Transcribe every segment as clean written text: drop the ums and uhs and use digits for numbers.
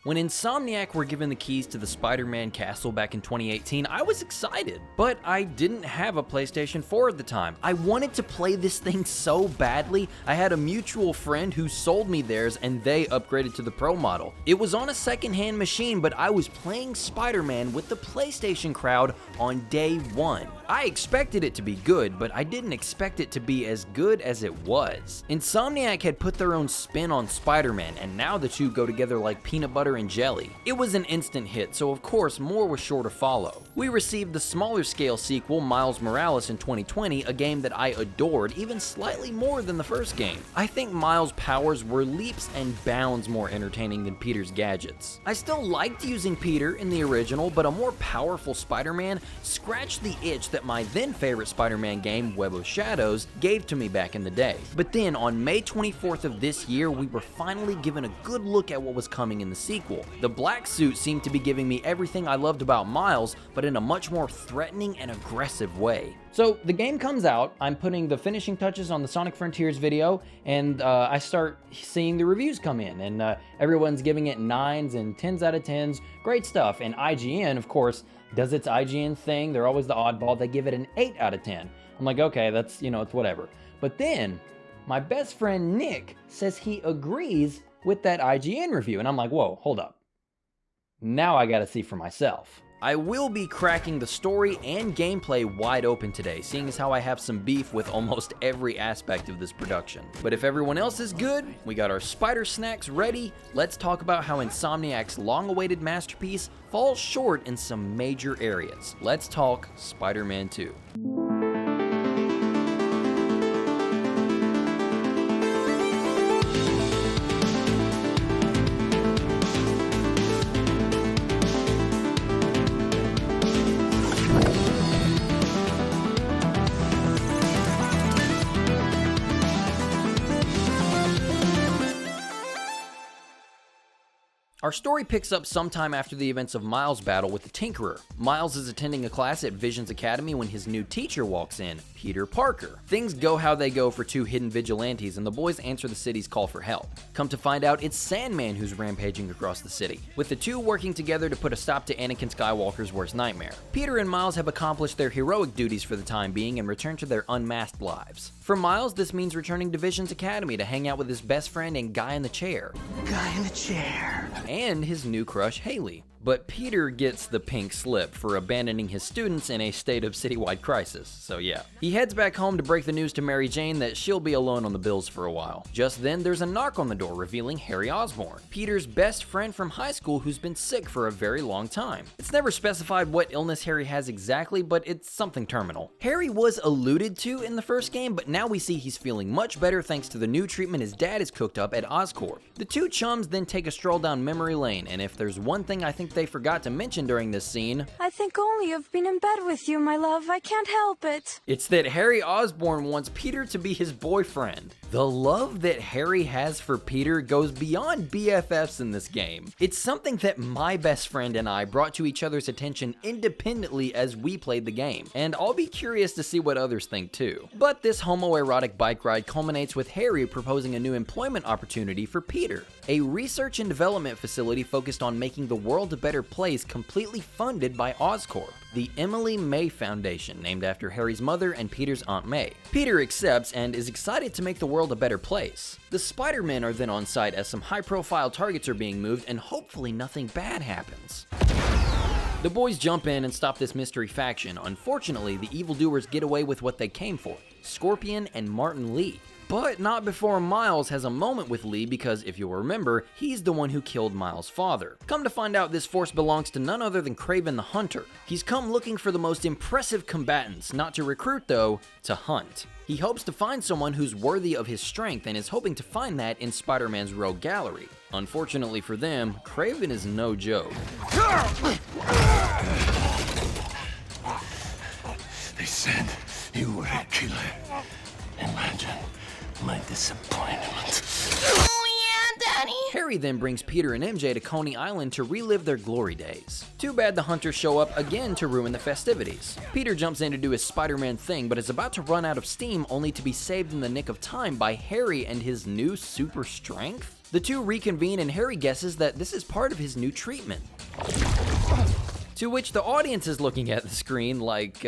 When Insomniac were given the keys to the Spider-Man castle back in 2018, I was excited, but I didn't have a PlayStation 4 at the time. I wanted to play this thing so badly. I had a mutual friend who sold me theirs and they upgraded to the Pro model. It was on a second-hand machine, but I was playing Spider-Man with the PlayStation crowd on day one. I expected it to be good, but I didn't expect it to be as good as it was. Insomniac had put their own spin on Spider-Man, and now the two go together like peanut butter and jelly. It was an instant hit, so of course more was sure to follow. We received the smaller scale sequel, Miles Morales, in 2020, a game that I adored even slightly more than the first game. I think Miles' powers were leaps and bounds more entertaining than Peter's gadgets. I still liked using Peter in the original, but a more powerful Spider-Man scratched the itch that my then favorite Spider-Man game, Web of Shadows, gave to me back in the day. But then on May 24th of this year, we were finally given a good look at what was coming in the sequel. The black suit seemed to be giving me everything I loved about Miles, but in a much more threatening and aggressive way. So the game comes out, I'm putting the finishing touches on the Sonic Frontiers video, and I start seeing the reviews come in, and everyone's giving it 9s and 10s out of 10s, great stuff. And IGN, of course, does its IGN thing. They're always the oddball. They give it an 8 out of 10. I'm like, okay, that's, it's whatever. But then my best friend Nick says he agrees with that IGN review, and I'm like, whoa, hold up. Now I gotta see for myself. I will be cracking the story and gameplay wide open today, seeing as how I have some beef with almost every aspect of this production. But if everyone else is good, we got our spider snacks ready. Let's talk about how Insomniac's long-awaited masterpiece falls short in some major areas. Let's talk Spider-Man 2. Our story picks up sometime after the events of Miles' battle with the Tinkerer. Miles is attending a class at Vision's Academy when his new teacher walks in, Peter Parker. Things go how they go for two hidden vigilantes, and the boys answer the city's call for help. Come to find out, it's Sandman who's rampaging across the city, with the two working together to put a stop to Anakin Skywalker's worst nightmare. Peter and Miles have accomplished their heroic duties for the time being and return to their unmasked lives. For Miles, this means returning to Vision's Academy to hang out with his best friend and Guy in the Chair. Guy in the Chair. And his new crush, Haley. But Peter gets the pink slip for abandoning his students in a state of citywide crisis, so yeah. He heads back home to break the news to Mary Jane that she'll be alone on the bills for a while. Just then, there's a knock on the door revealing Harry Osborn, Peter's best friend from high school who's been sick for a very long time. It's never specified what illness Harry has exactly, but it's something terminal. Harry was alluded to in the first game, but now we see he's feeling much better thanks to the new treatment his dad has cooked up at Oscorp. The two chums then take a stroll down memory lane, and if there's one thing I think they forgot to mention during this scene, I think only of being in bed with you, my love. I can't help it. It's that Harry Osborn wants Peter to be his boyfriend. The love that Harry has for Peter goes beyond BFFs in this game. It's something that my best friend and I brought to each other's attention independently as we played the game, and I'll be curious to see what others think too. But this homoerotic bike ride culminates with Harry proposing a new employment opportunity for Peter. A research and development facility focused on making the world a better place, completely funded by Oscorp, the Emily May Foundation, named after Harry's mother and Peter's Aunt May. Peter accepts and is excited to make the world a better place. The Spider-Men are then on site as some high-profile targets are being moved and hopefully nothing bad happens. The boys jump in and stop this mystery faction. Unfortunately, the evildoers get away with what they came for, Scorpion and Martin Lee. But not before Miles has a moment with Lee, because if you'll remember, he's the one who killed Miles' father. Come to find out, this force belongs to none other than Kraven the Hunter. He's come looking for the most impressive combatants, not to recruit though, to hunt. He hopes to find someone who's worthy of his strength and is hoping to find that in Spider-Man's rogue gallery. Unfortunately for them, Kraven is no joke. They said you were a killer. Imagine my disappointment. Oh yeah, Daddy! Harry then brings Peter and MJ to Coney Island to relive their glory days. Too bad the Hunters show up again to ruin the festivities. Peter jumps in to do his Spider-Man thing, but is about to run out of steam only to be saved in the nick of time by Harry and his new super strength? The two reconvene and Harry guesses that this is part of his new treatment. To which the audience is looking at the screen like,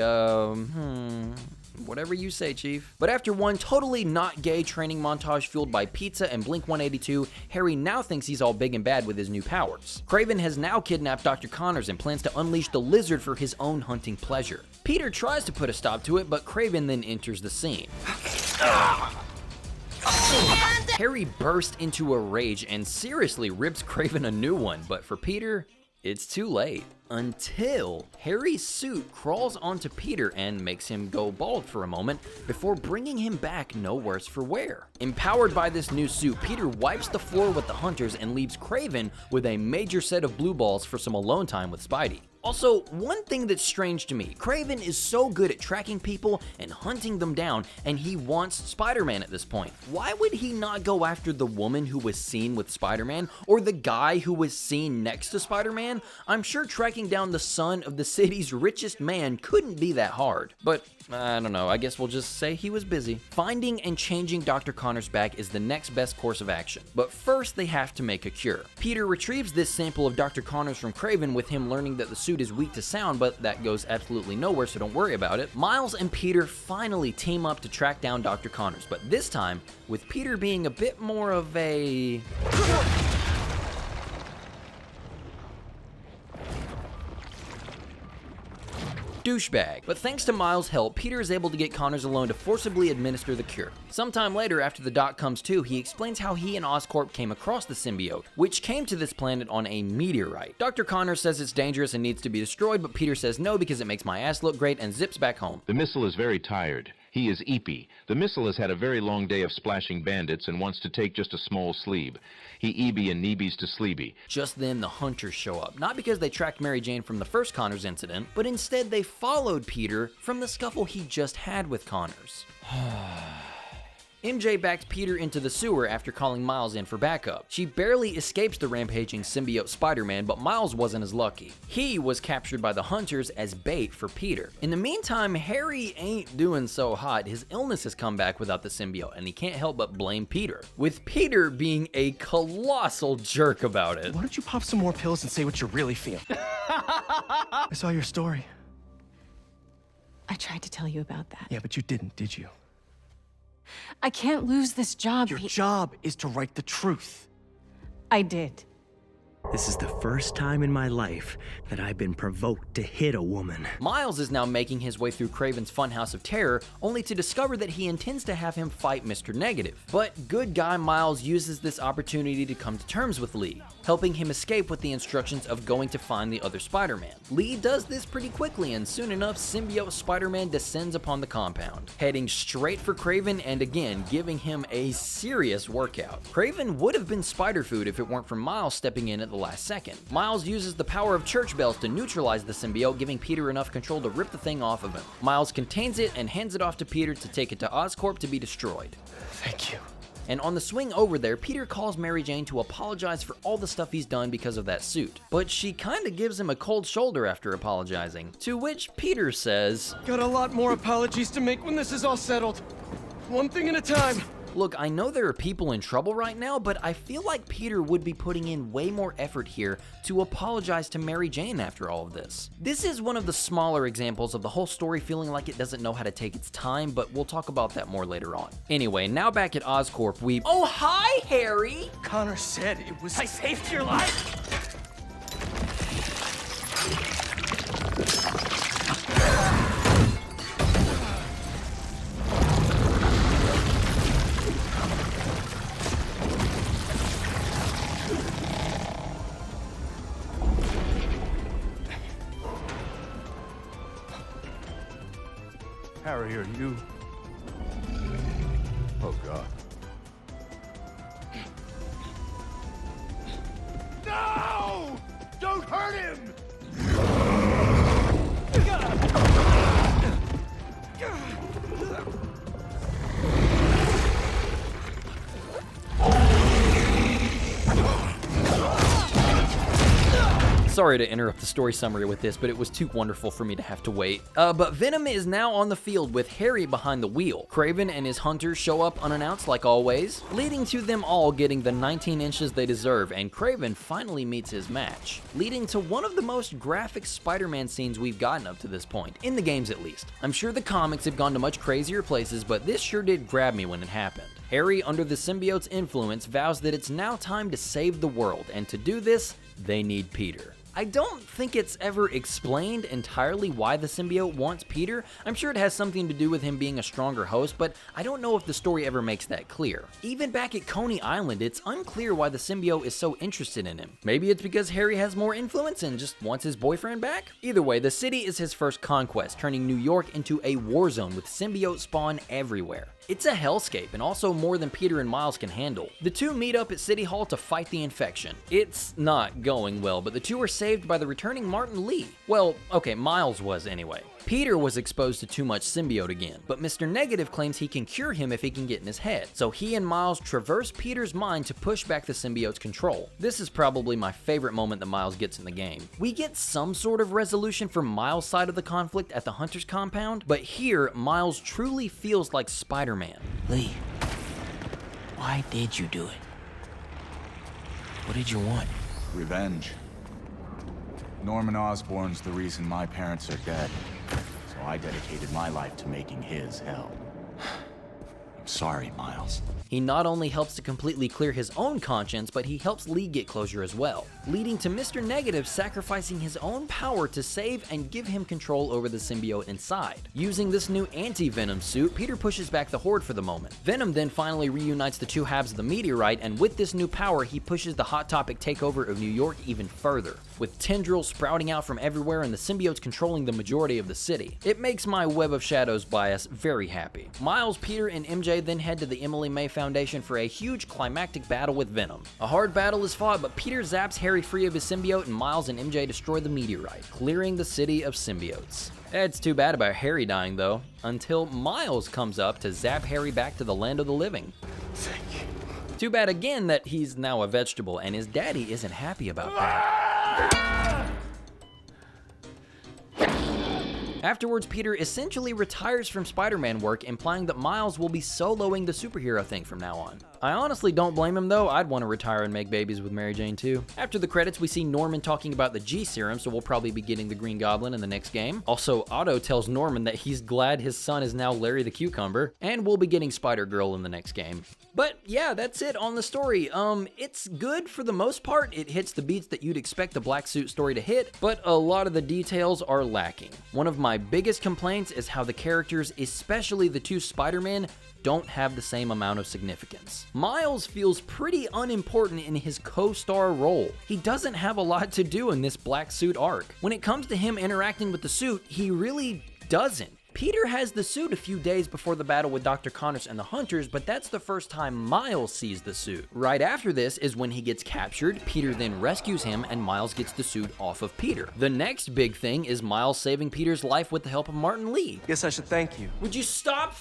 whatever you say, Chief. But after one totally not gay training montage fueled by pizza and Blink-182, Harry now thinks he's all big and bad with his new powers. Craven has now kidnapped Dr. Connors and plans to unleash the lizard for his own hunting pleasure. Peter tries to put a stop to it, but Craven then enters the scene. Harry bursts into a rage and seriously rips Craven a new one, but for Peter, it's too late. Until Harry's suit crawls onto Peter and makes him go bald for a moment before bringing him back no worse for wear. Empowered by this new suit, Peter wipes the floor with the hunters and leaves Craven with a major set of blue balls for some alone time with Spidey. Also, one thing that's strange to me, Craven is so good at tracking people and hunting them down, and he wants Spider-Man at this point. Why would he not go after the woman who was seen with Spider-Man, or the guy who was seen next to Spider-Man? I'm sure tracking down the son of the city's richest man couldn't be that hard. But, I don't know, I guess we'll just say he was busy. Finding and changing Dr. Connors back is the next best course of action. But first, they have to make a cure. Peter retrieves this sample of Dr. Connors from Craven with him learning that the suit is weak to sound, but that goes absolutely nowhere, so don't worry about it. Miles and Peter finally team up to track down Dr. Connors, but this time with Peter being a bit more of a douchebag. But thanks to Miles' help, Peter is able to get Connors alone to forcibly administer the cure. Sometime later, after the Doc comes to, he explains how he and Oscorp came across the symbiote, which came to this planet on a meteorite. Dr. Connors says it's dangerous and needs to be destroyed, but Peter says no because it makes my ass look great and zips back home. The missile is very tired. He is eepy. The missile has had a very long day of splashing bandits and wants to take just a small sleep. He EB and Neebies to sleepy. Just then, the hunters show up, not because they tracked Mary Jane from the first Connors incident, but instead they followed Peter from the scuffle he just had with Connors. MJ backed Peter into the sewer after calling Miles in for backup. She barely escapes the rampaging symbiote Spider-Man, but Miles wasn't as lucky. He was captured by the hunters as bait for Peter. In the meantime, Harry ain't doing so hot. His illness has come back without the symbiote, and he can't help but blame Peter, with Peter being a colossal jerk about it. Why don't you pop some more pills and say what you really feel? I saw your story. I tried to tell you about that. Yeah, but you didn't, did you? I can't lose this job. Your job is to write the truth. I did. This is the first time in my life that I've been provoked to hit a woman. Miles is now making his way through Craven's funhouse of terror, only to discover that he intends to have him fight Mr. Negative. But good guy Miles uses this opportunity to come to terms with Lee, helping him escape with the instructions of going to find the other Spider-Man. Lee does this pretty quickly, and soon enough, symbiote Spider-Man descends upon the compound, heading straight for Craven and again giving him a serious workout. Craven would have been spider food if it weren't for Miles stepping in at the last second. Miles uses the power of church bells to neutralize the symbiote, giving Peter enough control to rip the thing off of him. Miles contains it and hands it off to Peter to take it to Oscorp to be destroyed. Thank you. And on the swing over there, Peter calls Mary Jane to apologize for all the stuff he's done because of that suit. But she kinda gives him a cold shoulder after apologizing, to which Peter says, Got a lot more apologies to make when this is all settled. One thing at a time. look, I know there are people in trouble right now, but I feel like Peter would be putting in way more effort here to apologize to Mary Jane after all of this. This is one of the smaller examples of the whole story feeling like it doesn't know how to take its time, but we'll talk about that more later on. Anyway, now back at Oscorp, Oh, hi, Harry! Connor said it was... I saved your life! Harry, are you... Oh, God. No! Don't hurt him! Sorry to interrupt the story summary with this, but it was too wonderful for me to have to wait. But Venom is now on the field with Harry behind the wheel. Kraven and his hunters show up unannounced like always, leading to them all getting the 19 inches they deserve, and Kraven finally meets his match, leading to one of the most graphic Spider-Man scenes we've gotten up to this point, in the games at least. I'm sure the comics have gone to much crazier places, but this sure did grab me when it happened. Harry, under the symbiote's influence, vows that it's now time to save the world, and to do this, they need Peter. I don't think it's ever explained entirely why the symbiote wants Peter. I'm sure it has something to do with him being a stronger host, but I don't know if the story ever makes that clear. Even back at Coney Island, it's unclear why the symbiote is so interested in him. Maybe it's because Harry has more influence and just wants his boyfriend back? Either way, the city is his first conquest, turning New York into a war zone with symbiote spawn everywhere. It's a hellscape, and also more than Peter and Miles can handle. The two meet up at City Hall to fight the infection. It's not going well, but the two are saved by the returning Martin Lee. Well, okay, Miles was anyway. Peter was exposed to too much symbiote again, but Mr. Negative claims he can cure him if he can get in his head. So he and Miles traverse Peter's mind to push back the symbiote's control. This is probably my favorite moment that Miles gets in the game. We get some sort of resolution for Miles' side of the conflict at the Hunter's compound, but here, Miles truly feels like Spider-Man. Lee, why did you do it? What did you want? Revenge. Norman Osborn's the reason my parents are dead, so I dedicated my life to making his hell. I'm sorry, Miles. He not only helps to completely clear his own conscience, but he helps Lee get closure as well, leading to Mr. Negative sacrificing his own power to save and give him control over the symbiote inside. Using this new anti-Venom suit, Peter pushes back the Horde for the moment. Venom then finally reunites the two halves of the meteorite, and with this new power, he pushes the Hot Topic takeover of New York even further, with tendrils sprouting out from everywhere and the symbiotes controlling the majority of the city. It makes my Web of Shadows bias very happy. Miles, Peter, and MJ then head to the Emily May Foundation for a huge climactic battle with Venom. A hard battle is fought, but Peter zaps Harry free of his symbiote, and Miles and MJ destroy the meteorite, clearing the city of symbiotes. It's too bad about Harry dying though, until Miles comes up to zap Harry back to the land of the living. Thank you. Too bad again that he's now a vegetable, and his daddy isn't happy about that. Afterwards, Peter essentially retires from Spider-Man work, implying that Miles will be soloing the superhero thing from now on. I honestly don't blame him though. I'd want to retire and make babies with Mary Jane too. After the credits, we see Norman talking about the G serum, so we'll probably be getting the Green Goblin in the next game. Also, Otto tells Norman that he's glad his son is now Larry the Cucumber, and we'll be getting Spider-Girl in the next game. But yeah, that's it on the story. It's good for the most part. It hits the beats that you'd expect the Black Suit story to hit, but a lot of the details are lacking. One of my biggest complaints is how the characters, especially the two Spider-Men, don't have the same amount of significance. Miles feels pretty unimportant in his co-star role. He doesn't have a lot to do in this Black Suit arc. When it comes to him interacting with the suit, he really doesn't. Peter has the suit a few days before the battle with Dr. Connors and the Hunters, but that's the first time Miles sees the suit. Right after this is when he gets captured, Peter then rescues him, and Miles gets the suit off of Peter. The next big thing is Miles saving Peter's life with the help of Martin Lee. Guess I should thank you. Would you stop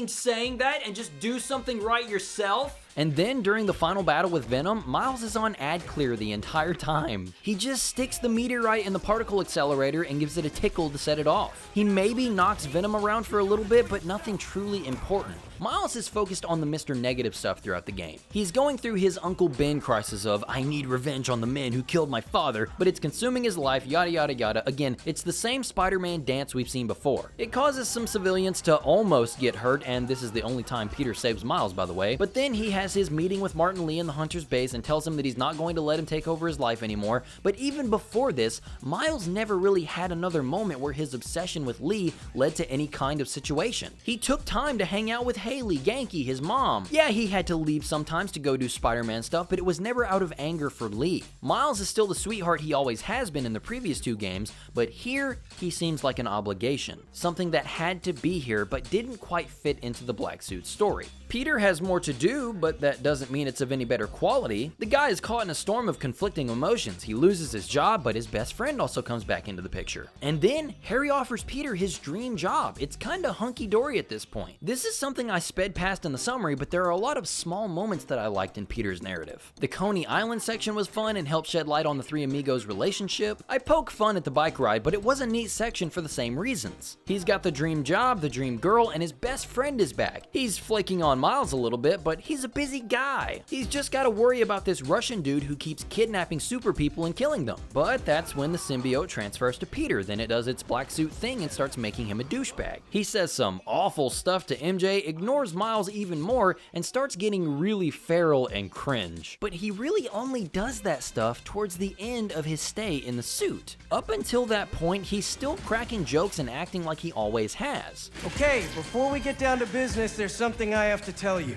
saying that and just do something right yourself? And then during the final battle with Venom, Miles is on ad clear the entire time. He just sticks the meteorite in the particle accelerator and gives it a tickle to set it off. He maybe knocks Venom around for a little bit, but nothing truly important. Miles is focused on the Mr. Negative stuff throughout the game. He's going through his Uncle Ben crisis of, I need revenge on the men who killed my father, but it's consuming his life, yada yada yada. Again, it's the same Spider-Man dance we've seen before. It causes some civilians to almost get hurt, and this is the only time Peter saves Miles, by the way. But then he has his meeting with Martin Lee in the Hunter's base and tells him that he's not going to let him take over his life anymore. But even before this, Miles never really had another moment where his obsession with Lee led to any kind of situation. He took time to hang out with Haley, Genki, his mom. Yeah, he had to leave sometimes to go do Spider-Man stuff, but it was never out of anger for Lee. Miles is still the sweetheart he always has been in the previous two games, but here he seems like an obligation. Something that had to be here but didn't quite fit into the Black Suit story. Peter has more to do, but that doesn't mean it's of any better quality. The guy is caught in a storm of conflicting emotions. He loses his job, but his best friend also comes back into the picture. And then Harry offers Peter his dream job. It's kinda hunky-dory at this point. This is something I sped past in the summary, but there are a lot of small moments that I liked in Peter's narrative. The Coney Island section was fun and helped shed light on the three amigos' relationship. I poke fun at the bike ride, but it was a neat section for the same reasons. He's got the dream job, the dream girl, and his best friend is back. He's flaking on Miles a little bit, but he's a busy guy. He's just gotta worry about this Russian dude who keeps kidnapping super people and killing them. But that's when the symbiote transfers to Peter. Then it does its black suit thing and starts making him a douchebag. He says some awful stuff to MJ, ignores Miles even more, and starts getting really feral and cringe. But he really only does that stuff towards the end of his stay in the suit. Up until that point, he's still cracking jokes and acting like he always has. Okay, before we get down to business, there's something I have to tell you.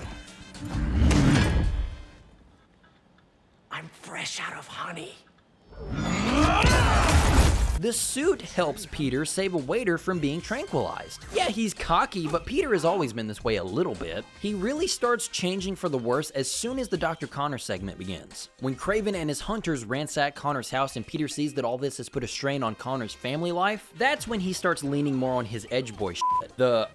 I'm fresh out of honey. The suit helps Peter save a waiter from being tranquilized. Yeah, he's cocky, but Peter has always been this way a little bit. He really starts changing for the worse as soon as the Dr. Connor segment begins. When Craven and his hunters ransack Connor's house and Peter sees that all this has put a strain on Connor's family life, that's when he starts leaning more on his edge boy shit.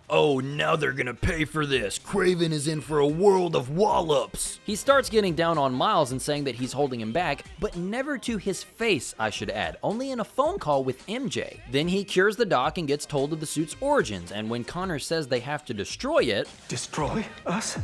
Oh, now they're gonna pay for this. Craven is in for a world of wallops. He starts getting down on Miles and saying that he's holding him back, but never to his face, I should add, only in a phone call with MJ. Then he cures the doc and gets told of the suit's origins, and when Connor says they have to destroy it... Destroy us?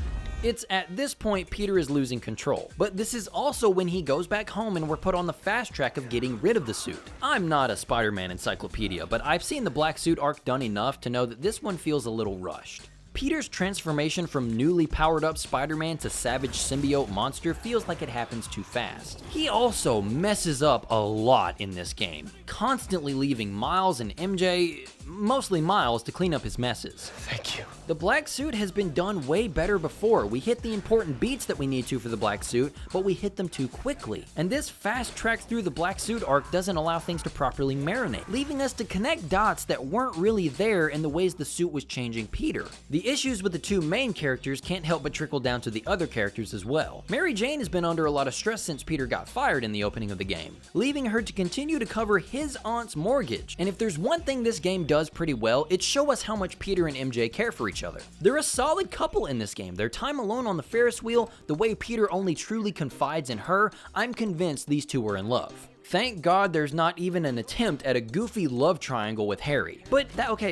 It's at this point Peter is losing control. But this is also when he goes back home and we're put on the fast track of getting rid of the suit. I'm not a Spider-Man encyclopedia, but I've seen the black suit arc done enough to know that this one feels a little rushed. Peter's transformation from newly powered up Spider-Man to savage symbiote monster feels like it happens too fast. He also messes up a lot in this game, constantly leaving Miles and MJ, mostly Miles, to clean up his messes. Thank you. The black suit has been done way better before. We hit the important beats that we need to for the black suit, but we hit them too quickly. And this fast track through the black suit arc doesn't allow things to properly marinate, leaving us to connect dots that weren't really there in the ways the suit was changing Peter. The issues with the two main characters can't help but trickle down to the other characters as well. Mary Jane has been under a lot of stress since Peter got fired in the opening of the game, leaving her to continue to cover his aunt's mortgage. And if there's one thing this game does pretty well, it's show us how much Peter and MJ care for each other. They're a solid couple in this game. Their time alone on the Ferris wheel, the way Peter only truly confides in her, I'm convinced these two are in love. Thank God there's not even an attempt at a goofy love triangle with Harry. But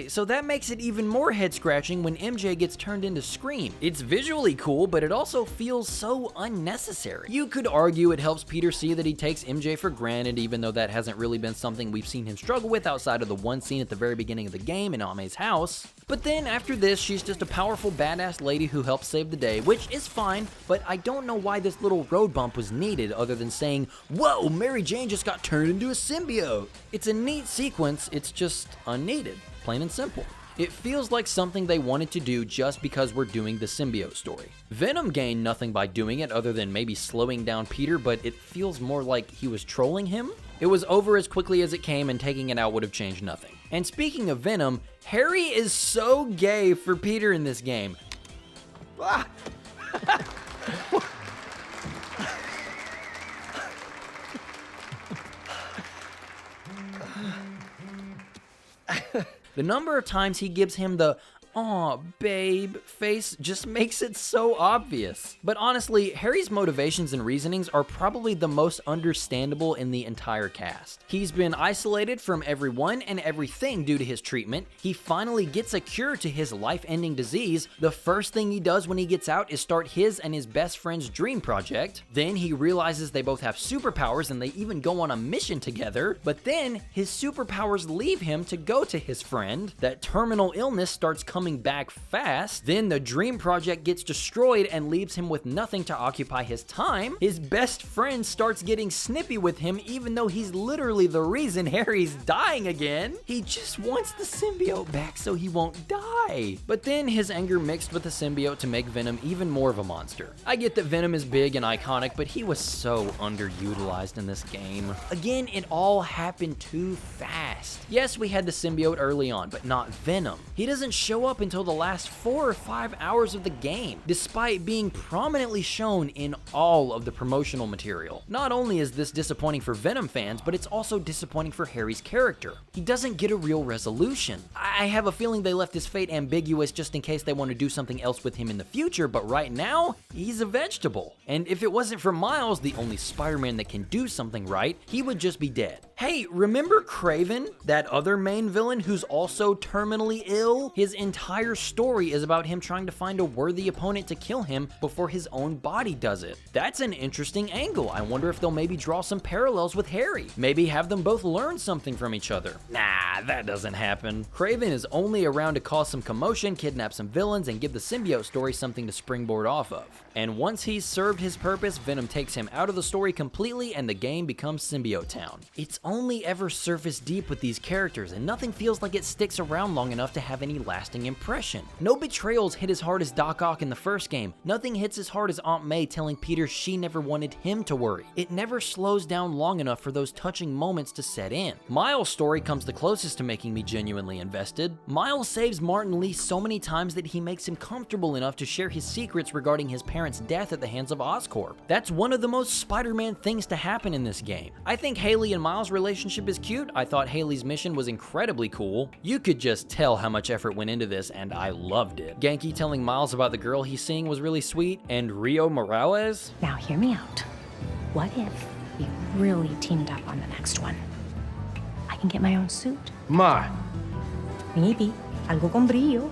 so that makes it even more head-scratching when MJ gets turned into Scream. It's visually cool, but it also feels so unnecessary. You could argue it helps Peter see that he takes MJ for granted, even though that hasn't really been something we've seen him struggle with outside of the one scene at the very beginning of the game in Ame's house. But then after this, she's just a powerful badass lady who helps save the day, which is fine, but I don't know why this little road bump was needed other than saying, whoa, Mary Jane just got turned into a symbiote. It's a neat sequence, it's just unneeded, plain and simple. It feels like something they wanted to do just because we're doing the symbiote story. Venom gained nothing by doing it other than maybe slowing down Peter, but it feels more like he was trolling him. It was over as quickly as it came, and taking it out would have changed nothing. And speaking of Venom, Harry is so gay for Peter in this game. The number of times he gives him the "aw, babe" face just makes it so obvious. But honestly, Harry's motivations and reasonings are probably the most understandable in the entire cast. He's been isolated from everyone and everything due to his treatment. He finally gets a cure to his life-ending disease. The first thing he does when he gets out is start his and his best friend's dream project. Then he realizes they both have superpowers and they even go on a mission together. But then his superpowers leave him to go to his friend. That terminal illness starts coming back fast. Then the dream project gets destroyed and leaves him with nothing to occupy his time. His best friend starts getting snippy with him even though he's literally the reason Harry's dying again. He just wants the symbiote back so he won't die. But then his anger mixed with the symbiote to make Venom even more of a monster. I get that Venom is big and iconic, but he was so underutilized in this game. Again, it all happened too fast. Yes, we had the symbiote early on, but not Venom. He doesn't show up until the last 4 or 5 hours of the game, despite being prominently shown in all of the promotional material. Not only is this disappointing for Venom fans, but it's also disappointing for Harry's character. He doesn't get a real resolution. I have a feeling they left his fate ambiguous just in case they want to do something else with him in the future, but right now, he's a vegetable. And if it wasn't for Miles, the only Spider-Man that can do something right, he would just be dead. Hey, remember Kraven, that other main villain who's also terminally ill? His entire story is about him trying to find a worthy opponent to kill him before his own body does it. That's an interesting angle. I wonder if they'll maybe draw some parallels with Harry. Maybe have them both learn something from each other. Nah, that doesn't happen. Kraven is only around to cause some commotion, kidnap some villains, and give the symbiote story something to springboard off of. And once he's served his purpose, Venom takes him out of the story completely and the game becomes Symbiote Town. It's only ever surface deep with these characters, and nothing feels like it sticks around long enough to have any lasting impression. No betrayals hit as hard as Doc Ock in the first game. Nothing hits as hard as Aunt May telling Peter she never wanted him to worry. It never slows down long enough for those touching moments to set in. Miles' story comes the closest to making me genuinely invested. Miles saves Martin Lee so many times that he makes him comfortable enough to share his secrets regarding his parents' death at the hands of Oscorp. That's one of the most Spider-Man things to happen in this game. I think Haley and Miles' relationship is cute. I thought Haley's mission was incredibly cool. You could just tell how much effort went into this, and I loved it. Genki telling Miles about the girl he's seeing was really sweet, and Rio Morales? Now hear me out. What if we really teamed up on the next one? I can get my own suit. Ma. Maybe. Algo con brillo.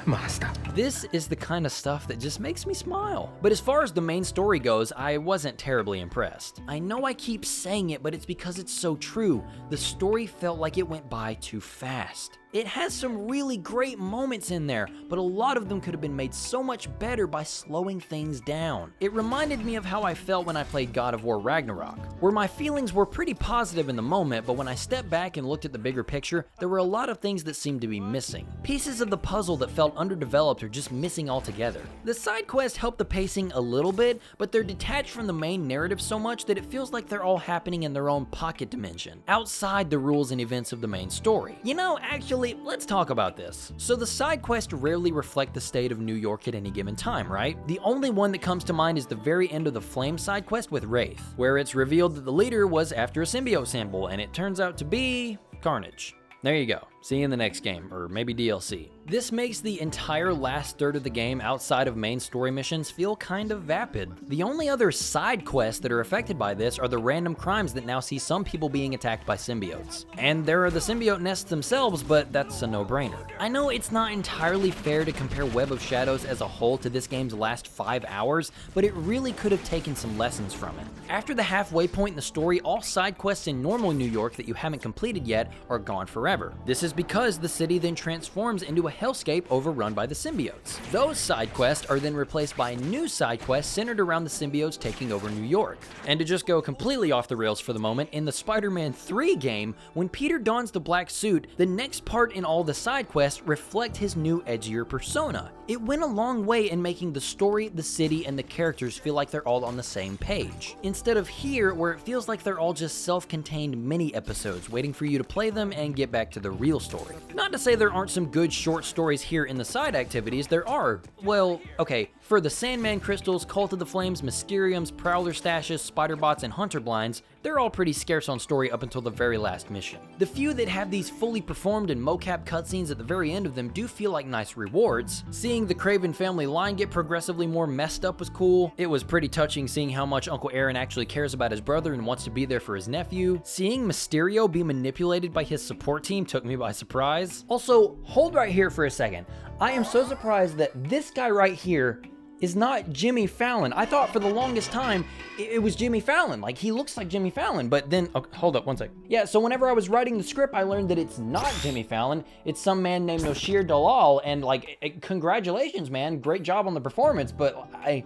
Ma, stop. This is the kind of stuff that just makes me smile. But as far as the main story goes, I wasn't terribly impressed. I know I keep saying it, but it's because it's so true. The story felt like it went by too fast. It has some really great moments in there, but a lot of them could have been made so much better by slowing things down. It reminded me of how I felt when I played God of War Ragnarok, where my feelings were pretty positive in the moment, but when I stepped back and looked at the bigger picture, there were a lot of things that seemed to be missing. Pieces of the puzzle that felt underdeveloped or just missing altogether. The side quests help the pacing a little bit, but they're detached from the main narrative so much that it feels like they're all happening in their own pocket dimension, outside the rules and events of the main story. You know, actually, let's talk about this. So the side quests rarely reflect the state of New York at any given time, right? The only one that comes to mind is the very end of the Flame side quest with Wraith, where it's revealed that the leader was after a symbiote sample, and it turns out to be Carnage. There you go. See you in the next game, or maybe DLC. This makes the entire last third of the game outside of main story missions feel kind of vapid. The only other side quests that are affected by this are the random crimes that now see some people being attacked by symbiotes. And there are the symbiote nests themselves, but that's a no-brainer. I know it's not entirely fair to compare Web of Shadows as a whole to this game's last 5 hours, but it really could have taken some lessons from it. After the halfway point in the story, all side quests in normal New York that you haven't completed yet are gone forever. This is because the city then transforms into a hellscape overrun by the symbiotes. Those side quests are then replaced by new side quests centered around the symbiotes taking over New York. And to just go completely off the rails for the moment, in the Spider-Man 3 game, when Peter dons the black suit, the next part in all the side quests reflect his new edgier persona. It went a long way in making the story, the city, and the characters feel like they're all on the same page. Instead of here, where it feels like they're all just self-contained mini-episodes waiting for you to play them and get back to the real story. Not to say there aren't some good short stories here in the side activities, there are. Well, okay, for the Sandman Crystals, Cult of the Flames, Mysteriums, Prowler Stashes, Spider-Bots, and Hunter Blinds, they're all pretty scarce on story up until the very last mission. The few that have these fully performed and mocap cutscenes at the very end of them do feel like nice rewards. Seeing the Craven family line get progressively more messed up was cool. It was pretty touching seeing how much Uncle Aaron actually cares about his brother and wants to be there for his nephew. Seeing Mysterio be manipulated by his support team took me by surprise. Also, hold right here for a second. I am so surprised that this guy right here is not Jimmy Fallon. I thought for the longest time it was Jimmy Fallon. Like, he looks like Jimmy Fallon, but then, okay, hold up one sec. Yeah, so whenever I was writing the script, I learned that it's not Jimmy Fallon. It's some man named Noshir Dalal, and like, congratulations, man. Great job on the performance, but I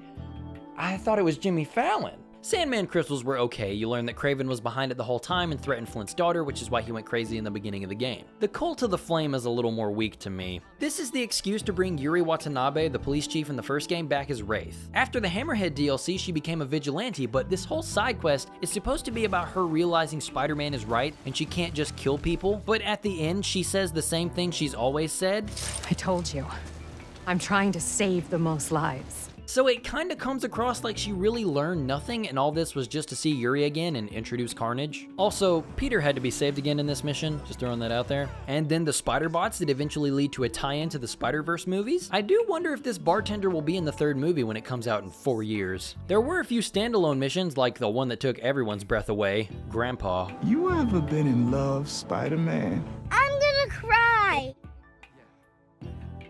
thought it was Jimmy Fallon. Sandman crystals were okay. You learn that Kraven was behind it the whole time and threatened Flint's daughter, which is why he went crazy in the beginning of the game. The Cult of the Flame is a little more weak to me. This is the excuse to bring Yuri Watanabe, the police chief in the first game, back as Wraith. After the Hammerhead DLC, she became a vigilante, but this whole side quest is supposed to be about her realizing Spider-Man is right and she can't just kill people. But at the end, she says the same thing she's always said. I told you. I'm trying to save the most lives. So it kinda comes across like she really learned nothing and all this was just to see Yuri again and introduce Carnage. Also, Peter had to be saved again in this mission, just throwing that out there. And then the spider bots that eventually lead to a tie-in to the Spider-Verse movies. I do wonder if this bartender will be in the third movie when it comes out in 4 years. There were a few standalone missions, like the one that took everyone's breath away, Grandpa. You ever been in love, Spider-Man? I'm gonna cry.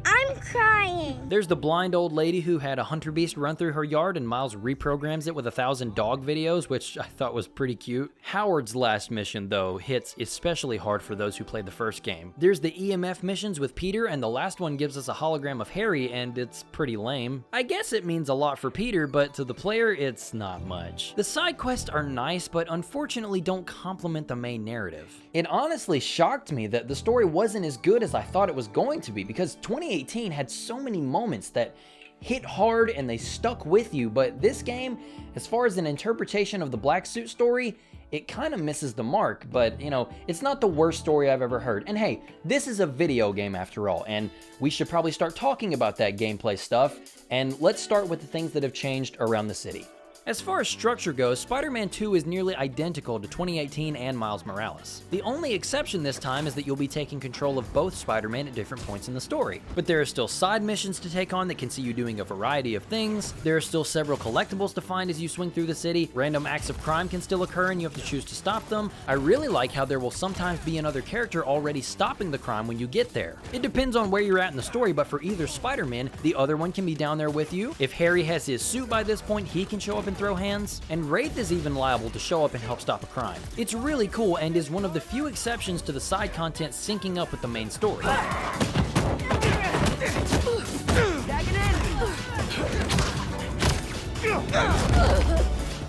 I'm crying. There's the blind old lady who had a hunter beast run through her yard and Miles reprograms it with 1,000 dog videos, which I thought was pretty cute. Howard's last mission, though, hits especially hard for those who played the first game. There's the EMF missions with Peter, and the last one gives us a hologram of Harry, and it's pretty lame. I guess it means a lot for Peter, but to the player, it's not much. The side quests are nice, but unfortunately don't complement the main narrative. It honestly shocked me that the story wasn't as good as I thought it was going to be, because 2018 had so many moments that hit hard and they stuck with you, but this game, as far as an interpretation of the Black Suit story, it kind of misses the mark. But you know, it's not the worst story I've ever heard. And hey, this is a video game after all, and we should probably start talking about that gameplay stuff, and let's start with the things that have changed around the city. As far as structure goes, Spider-Man 2 is nearly identical to 2018 and Miles Morales. The only exception this time is that you'll be taking control of both Spider-Man at different points in the story. But there are still side missions to take on that can see you doing a variety of things. There are still several collectibles to find as you swing through the city. Random acts of crime can still occur and you have to choose to stop them. I really like how there will sometimes be another character already stopping the crime when you get there. It depends on where you're at in the story, but for either Spider-Man, the other one can be down there with you. If Harry has his suit by this point, he can show up and throw hands, and Wraith is even liable to show up and help stop a crime. It's really cool and is one of the few exceptions to the side content syncing up with the main story.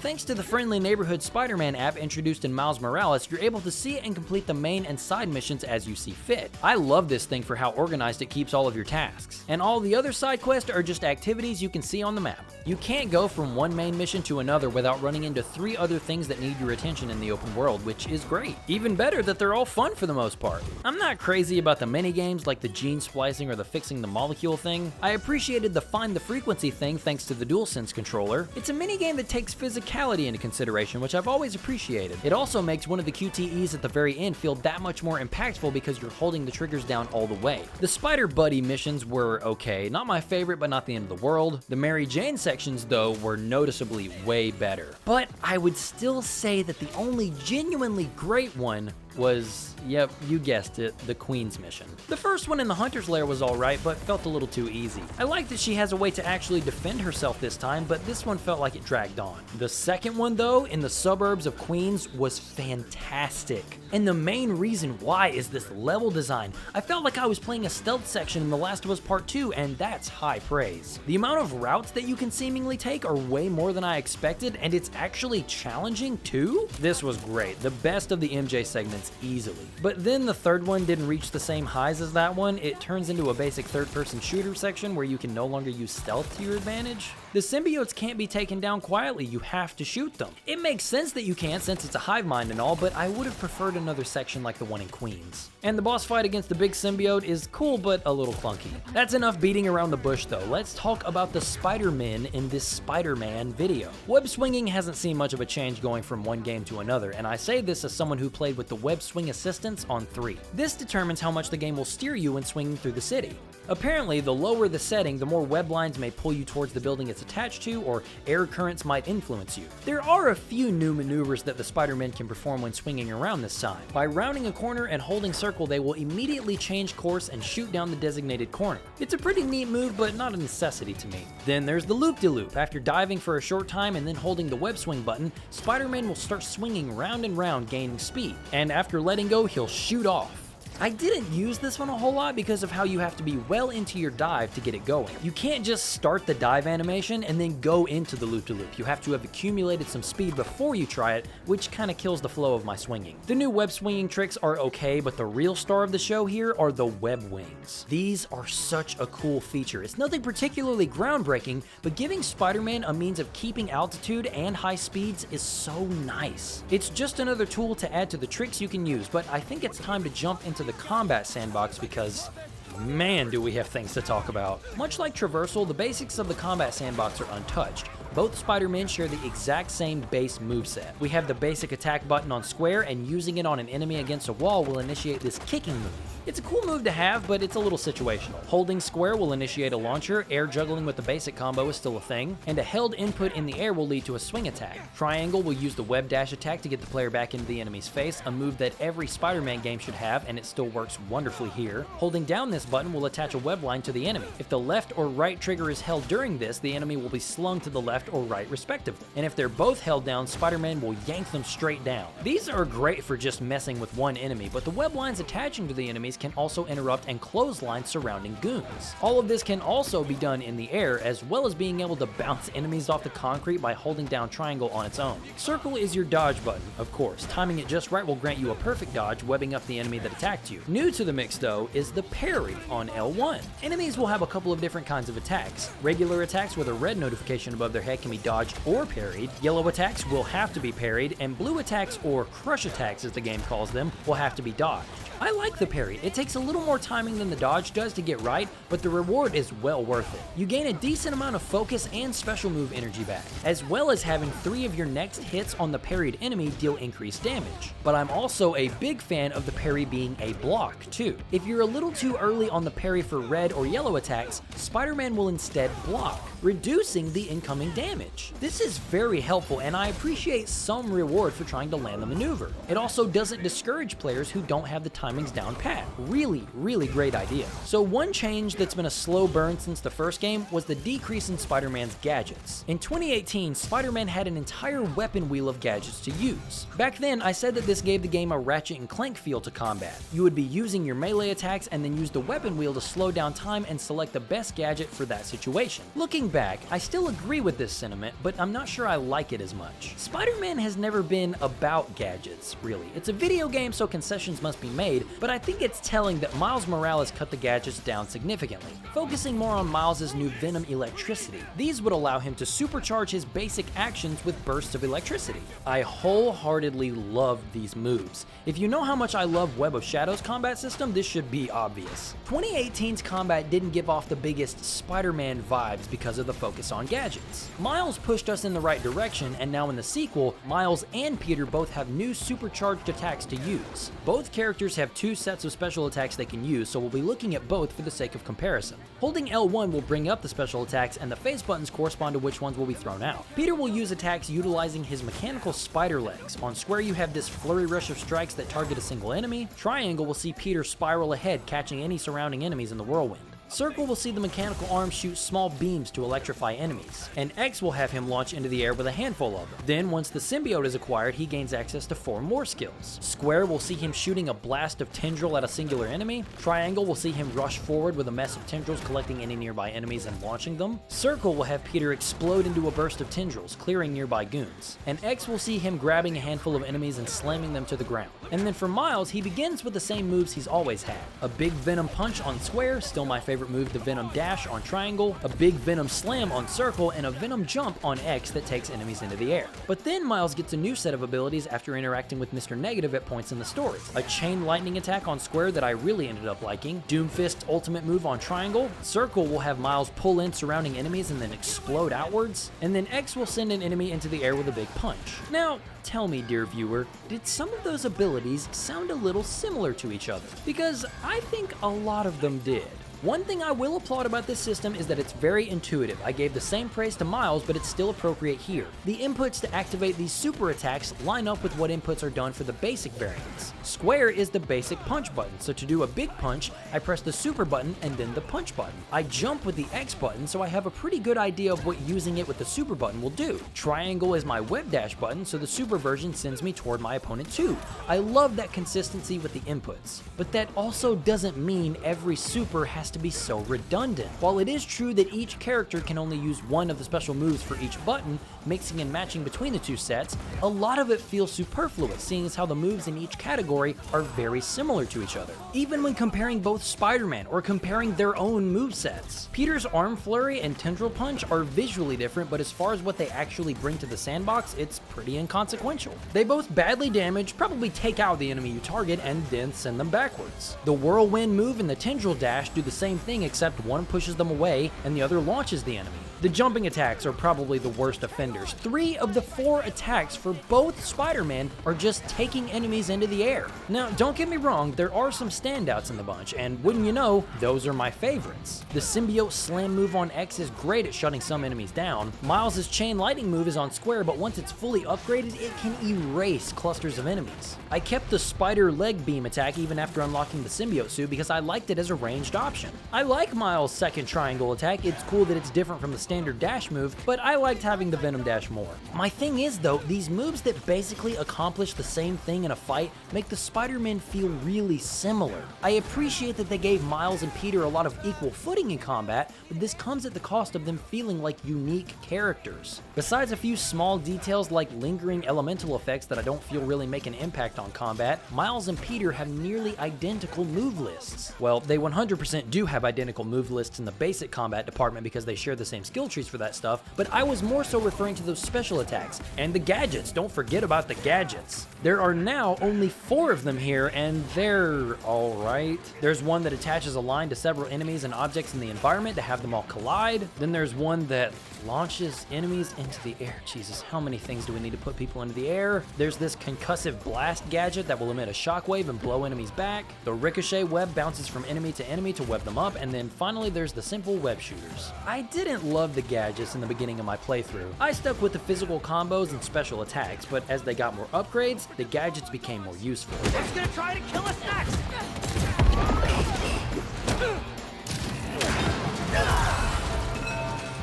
Thanks to the Friendly Neighborhood Spider-Man app introduced in Miles Morales, you're able to see and complete the main and side missions as you see fit. I love this thing for how organized it keeps all of your tasks. And all the other side quests are just activities you can see on the map. You can't go from one main mission to another without running into 3 other things that need your attention in the open world, which is great. Even better that they're all fun for the most part. I'm not crazy about the mini-games like the gene splicing or the fixing the molecule thing. I appreciated the find the frequency thing thanks to the DualSense controller. It's a mini-game that takes physicality into consideration, which I've always appreciated. It also makes one of the QTEs at the very end feel that much more impactful because you're holding the triggers down all the way. The Spider Buddy missions were okay, not my favorite, but not the end of the world. The Mary Jane sections, though, were noticeably way better. But I would still say that the only genuinely great one was, yep, you guessed it, the Queen's mission. The first one in the Hunter's Lair was alright, but felt a little too easy. I like that she has a way to actually defend herself this time, but this one felt like it dragged on. The second one, though, in the suburbs of Queens, was fantastic. And the main reason why is this level design. I felt like I was playing a stealth section in The Last of Us Part 2, and that's high praise. The amount of routes that you can seemingly take are way more than I expected, and it's actually challenging too? This was great, the best of the MJ segments easily. But then the third one didn't reach the same highs as that one. It turns into a basic third-person shooter section where you can no longer use stealth to your advantage. The symbiotes can't be taken down quietly, you have to shoot them. It makes sense that you can't since it's a hive mind and all, but I would have preferred another section like the one in Queens. And the boss fight against the big symbiote is cool but a little clunky. That's enough beating around the bush though. Let's talk about the Spider-Men in this Spider-Man video. Web swinging hasn't seen much of a change going from one game to another, and I say this as someone who played with the web swing assistance on 3. This determines how much the game will steer you when swinging through the city. Apparently, the lower the setting, the more web lines may pull you towards the building it's attached to, or air currents might influence you. There are a few new maneuvers that the Spider-Men can perform when swinging around this time. By rounding a corner and holding circle, they will immediately change course and shoot down the designated corner. It's a pretty neat move, but not a necessity to me. Then there's the loop-de-loop. After diving for a short time and then holding the web swing button, Spider-Man will start swinging round and round, gaining speed. And after letting go, he'll shoot off. I didn't use this one a whole lot because of how you have to be well into your dive to get it going. You can't just start the dive animation and then go into the loop-to-loop. You have to have accumulated some speed before you try it, which kind of kills the flow of my swinging. The new web swinging tricks are okay, but the real star of the show here are the web wings. These are such a cool feature. It's nothing particularly groundbreaking, but giving Spider-Man a means of keeping altitude and high speeds is so nice. It's just another tool to add to the tricks you can use, but I think it's time to jump into the combat sandbox because man, do we have things to talk about. Much like Traversal, the basics of the combat sandbox are untouched. Both Spider-Men share the exact same base moveset. We have the basic attack button on square, and using it on an enemy against a wall will initiate this kicking move. It's a cool move to have, but it's a little situational. Holding square will initiate a launcher, air juggling with the basic combo is still a thing, and a held input in the air will lead to a swing attack. Triangle will use the web dash attack to get the player back into the enemy's face, a move that every Spider-Man game should have, and it still works wonderfully here. Holding down this button will attach a web line to the enemy. If the left or right trigger is held during this, the enemy will be slung to the left or right respectively. And if they're both held down, Spider-Man will yank them straight down. These are great for just messing with one enemy, but the web lines attaching to the enemies can also interrupt and clothesline surrounding goons. All of this can also be done in the air, as well as being able to bounce enemies off the concrete by holding down triangle on its own. Circle is your dodge button, of course. Timing it just right will grant you a perfect dodge, webbing up the enemy that attacked you. New to the mix though is the parry on L1. Enemies will have a couple of different kinds of attacks. Regular attacks with a red notification above their head can be dodged or parried. Yellow attacks will have to be parried, and blue attacks, or crush attacks as the game calls them, will have to be dodged. I like the parry. It takes a little more timing than the dodge does to get right, but the reward is well worth it. You gain a decent amount of focus and special move energy back, as well as having 3 of your next hits on the parried enemy deal increased damage. But I'm also a big fan of the parry being a block too. If you're a little too early on the parry for red or yellow attacks, Spider-Man will instead block, reducing the incoming damage. This is very helpful, and I appreciate some reward for trying to land the maneuver. It also doesn't discourage players who don't have the timings down pat. Really great idea. So one change that's been a slow burn since the first game was the decrease in Spider-Man's gadgets. In 2018, Spider-Man had an entire weapon wheel of gadgets to use. Back then, I said that this gave the game a Ratchet and Clank feel to combat. You would be using your melee attacks and then use the weapon wheel to slow down time and select the best gadget for that situation. Looking back, I still agree with this sentiment, but I'm not sure I like it as much. Spider-Man has never been about gadgets, really. It's a video game, so concessions must be made, but I think it's telling that Miles Morales cut the gadgets down significantly, focusing more on Miles' new Venom electricity. These would allow him to supercharge his basic actions with bursts of electricity. I wholeheartedly love these moves. If you know how much I love Web of Shadows combat system, this should be obvious. 2018's combat didn't give off the biggest Spider-Man vibes because of the focus on gadgets. Miles pushed us in the right direction, and now in the sequel, Miles and Peter both have new supercharged attacks to use. Both characters have 2 sets of special attacks they can use, so we'll be looking at both for the sake of comparison. Holding L1 will bring up the special attacks, and the face buttons correspond to which ones will be thrown out. Peter will use attacks utilizing his mechanical spider legs. On square, you have this flurry rush of strikes that target a single enemy. Triangle will see Peter spiral ahead, catching any surrounding enemies in the whirlwind. Circle will see the mechanical arms shoot small beams to electrify enemies, and X will have him launch into the air with a handful of them. Then, once the symbiote is acquired, he gains access to 4 more skills. Square will see him shooting a blast of tendril at a singular enemy. Triangle will see him rush forward with a mess of tendrils, collecting any nearby enemies and launching them. Circle will have Peter explode into a burst of tendrils, clearing nearby goons. And X will see him grabbing a handful of enemies and slamming them to the ground. And then for Miles, he begins with the same moves he's always had. A big Venom punch on Square, still my favorite move, the Venom dash on Triangle, a big Venom slam on Circle, and a Venom jump on X that takes enemies into the air. But then Miles gets a new set of abilities after interacting with Mr. Negative at points in the story. A chain lightning attack on Square that I really ended up liking, Doomfist's ultimate move on Triangle, Circle will have Miles pull in surrounding enemies and then explode outwards, and then X will send an enemy into the air with a big punch. Now, tell me, dear viewer, did some of those abilities sound a little similar to each other? Because I think a lot of them did. One thing I will applaud about this system is that it's very intuitive. I gave the same praise to Miles, but it's still appropriate here. The inputs to activate these super attacks line up with what inputs are done for the basic variants. Square is the basic punch button, so to do a big punch, I press the super button and then the punch button. I jump with the X button, so I have a pretty good idea of what using it with the super button will do. Triangle is my web dash button, so the super version sends me toward my opponent too. I love that consistency with the inputs, but that also doesn't mean every super has to be so redundant. While it is true that each character can only use one of the special moves for each button, mixing and matching between the two sets, a lot of it feels superfluous, seeing as how the moves in each category are very similar to each other. Even when comparing both Spider-Man or comparing their own movesets. Peter's arm flurry and tendril punch are visually different, but as far as what they actually bring to the sandbox, it's pretty inconsequential. They both badly damage, probably take out the enemy you target, and then send them backwards. The whirlwind move and the tendril dash do the same thing, except one pushes them away and the other launches the enemy. The jumping attacks are probably the worst offenders. 3 of the 4 attacks for both Spider-Man are just taking enemies into the air. Now, don't get me wrong, there are some standouts in the bunch, and wouldn't you know, those are my favorites. The symbiote slam move on X is great at shutting some enemies down. Miles' chain lightning move is on Square, but once it's fully upgraded, it can erase clusters of enemies. I kept the spider leg beam attack even after unlocking the symbiote suit because I liked it as a ranged option. I like Miles' second triangle attack. It's cool that it's different from the standard dash move, but I liked having the Venom dash more. My thing is though, these moves that basically accomplish the same thing in a fight make the Spider-Man feel really similar. I appreciate that they gave Miles and Peter a lot of equal footing in combat, but this comes at the cost of them feeling like unique characters. Besides a few small details like lingering elemental effects that I don't feel really make an impact on combat, Miles and Peter have nearly identical move lists. Well, they 100% do have identical move lists in the basic combat department because they share the same skill trees for that stuff, but I was more so referring to those special attacks and the gadgets. Don't forget about the gadgets. There are now only 4 of them here, and they're alright. There's one that attaches a line to several enemies and objects in the environment to have them all collide. Then there's one that launches enemies into the air. Jesus, how many things do we need to put people into the air? There's this concussive blast gadget that will emit a shockwave and blow enemies back. The ricochet web bounces from enemy to web them up, and then finally there's the simple web shooters. I didn't love the gadgets in the beginning of my playthrough. I stuck with the physical combos and special attacks, but as they got more upgrades, the gadgets became more useful. It's gonna try to kill us next!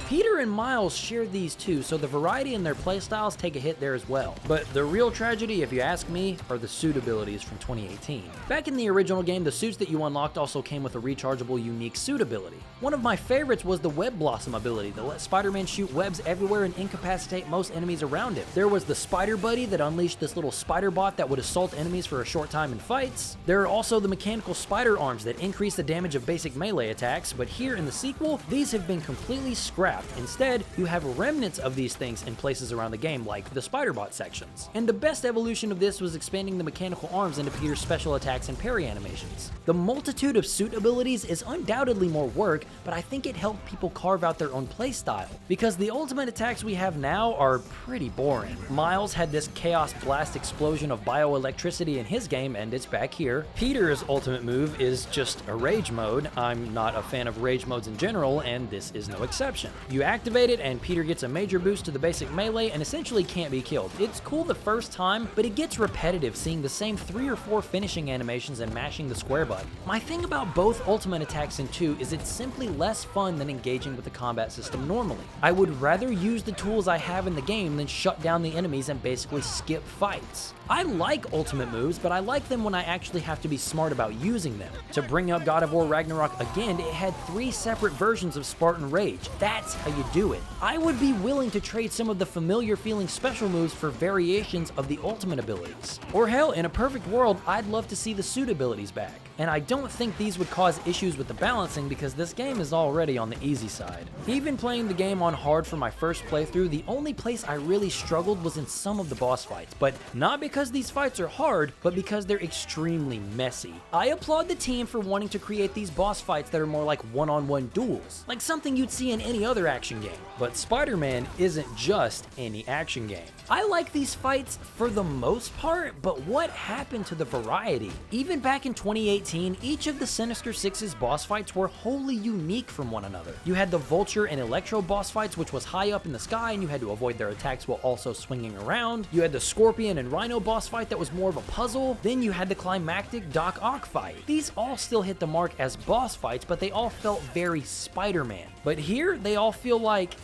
Peter and Miles share these too, so the variety in their playstyles take a hit there as well. But the real tragedy, if you ask me, are the suit abilities from 2018. Back in the original game, the suits that you unlocked also came with a rechargeable unique suit ability. One of my favorites was the Web Blossom ability that let Spider-Man shoot webs everywhere and incapacitate most enemies around him. There was the Spider Buddy that unleashed this little spider bot that would assault enemies for a short time in fights. There are also the mechanical spider arms that increase the damage of basic melee attacks, but here in the sequel, these have been completely scrapped. Instead, you have remnants of these things in places around the game, like the Spider-Bot sections. And the best evolution of this was expanding the mechanical arms into Peter's special attacks and parry animations. The multitude of suit abilities is undoubtedly more work, but I think it helped people carve out their own playstyle, because the ultimate attacks we have now are pretty boring. Miles had this Chaos Blast explosion of bioelectricity in his game, and it's back here. Peter's ultimate move is just a rage mode. I'm not a fan of rage modes in general, and this is no exception. You activate it, and Peter gets a major boost to the basic melee and essentially can't be killed. It's cool the first time, but it gets repetitive seeing the same 3 or 4 finishing animations and mashing the square button. My thing about both ultimate attacks in 2 is it's simply less fun than engaging with the combat system normally. I would rather use the tools I have in the game than shut down the enemies and basically skip fights. I like ultimate moves, but I like them when I actually have to be smart about using them. To bring up God of War Ragnarok again, it had 3 separate versions of Spartan Rage. That's how you do it. I would be willing to trade some of the familiar feeling special moves for variations of the ultimate abilities. Or hell, in a perfect world, I'd love to see the suit abilities back. And I don't think these would cause issues with the balancing because this game is already on the easy side. Even playing the game on hard for my first playthrough, the only place I really struggled was in some of the boss fights, but not because these fights are hard, but because they're extremely messy. I applaud the team for wanting to create these boss fights that are more like one-on-one duels, like something you'd see in any other action game. But Spider-Man isn't just any action game. I like these fights for the most part, but what happened to the variety? Even back in 2018, each of the Sinister Six's boss fights were wholly unique from one another. You had the Vulture and Electro boss fights, which was high up in the sky and you had to avoid their attacks while also swinging around. You had the Scorpion and Rhino boss fight that was more of a puzzle. Then you had the climactic Doc Ock fight. These all still hit the mark as boss fights, but they all felt very Spider-Man. But here, they all feel like,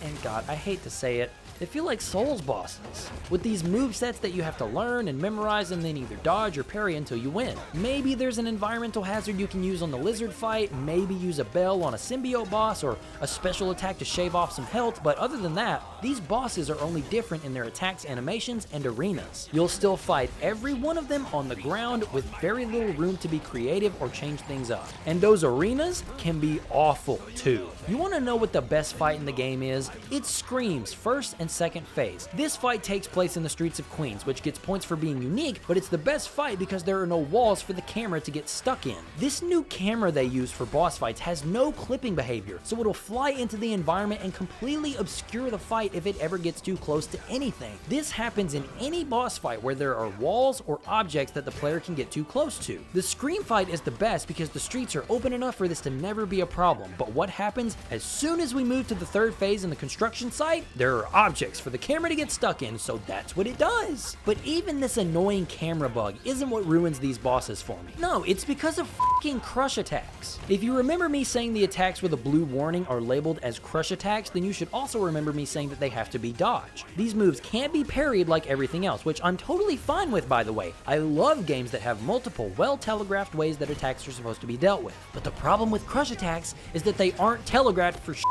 and God, I hate to say it, they feel like Souls bosses, with these movesets that you have to learn and memorize and then either dodge or parry until you win. Maybe there's an environmental hazard you can use on the lizard fight, maybe use a bell on a symbiote boss, or a special attack to shave off some health, but other than that, these bosses are only different in their attacks, animations, and arenas. You'll still fight every one of them on the ground with very little room to be creative or change things up. And those arenas can be awful too. You want to know what the best fight in the game is? It's Scream's first and second phase. This fight takes place in the streets of Queens, which gets points for being unique, but it's the best fight because there are no walls for the camera to get stuck in. This new camera they use for boss fights has no clipping behavior, so it'll fly into the environment and completely obscure the fight if it ever gets too close to anything. This happens in any boss fight where there are walls or objects that the player can get too close to. The Scream fight is the best because the streets are open enough for this to never be a problem, but what happens as soon as we move to the third phase in the construction site? There are objects for the camera to get stuck in, so that's what it does. But even this annoying camera bug isn't what ruins these bosses for me. No, it's because of fucking crush attacks. If you remember me saying the attacks with a blue warning are labeled as crush attacks, then you should also remember me saying that they have to be dodged. These moves can't be parried like everything else, which I'm totally fine with, by the way. I love games that have multiple well-telegraphed ways that attacks are supposed to be dealt with. But the problem with crush attacks is that they aren't telegraphed for shit.